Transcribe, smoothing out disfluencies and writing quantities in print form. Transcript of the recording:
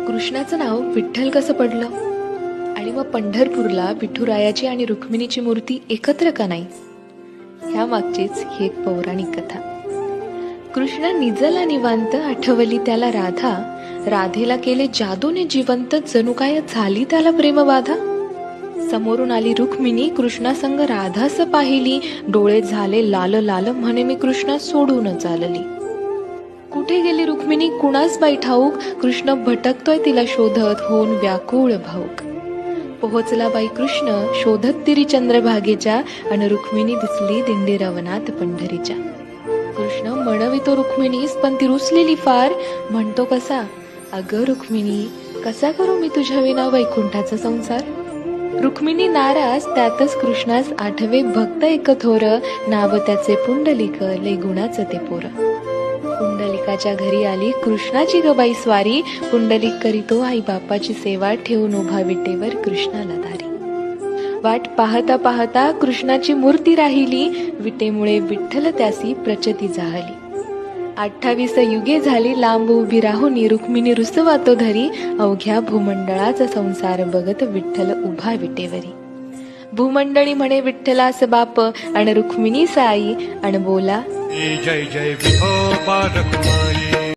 कृष्णाचं नाव विठ्ठल कसं पडलं आणि मग पंढरपूरला विठुरायाची आणि रुक्मिणीची मूर्ती एकत्र का नाही, ह्या मागचीच ही एक पौराणिक कथा. कृष्ण निजला निवांत, आठवली त्याला राधा, राधेला केले जादूने जिवंत, जणू काय झाली त्याला प्रेमबाधा. समोरून आली रुक्मिणी, कृष्णासंग राधास पाहिली, डोळे झाले लाल लाल, म्हणे मी कृष्णा सोडून चालली. कुठे गेली रुक्मिणी कुणास बाई ठाऊक, कृष्ण भटकतोय तिला शोधत, होऊन व्याकुळ भाऊक. पोहोचला बाई कृष्ण शोधत तिरी चंद्रभागेच्या, आणि रुक्मिणी दिसली दिंडी रवनात पंढरीच्या. कृष्ण म्हणवितो रुक्मिणीस, पण ती रुसलेली फार, म्हणतो कसा, अगं रुक्मिणी कसा करू मी तुझ्या विना वैकुंठाचा संसार. रुक्मिणी नाराज, त्यातच कृष्णास आठवे भक्त एक थोर, नाव त्याचे पुंडलिक, लय गुणाचं ते पोर. पुंडलिकाच्या घरी आली कृष्णाची गबाई स्वारी, पुंडलिक करीतो आई बापाची सेवा, ठेवून उभा विटेवर कृष्णाला दारी. वाट पाहता पाहता कृष्णाची मूर्ती राहिली, विटेमुळे विठ्ठल त्यासी प्रचती जाहली. 28 युगे झाली लांब उभी राहुनी, रुक्मिणी रुसवातो धरी, अवघ्या भूमंडळाचा संसार बघत विठ्ठल उभा विटेवरी. भूमंडळी म्हणे विठ्ठलास बाप, आणि रुक्मिणी साई, आणि बोला जय जय विठोबा रखुमाई.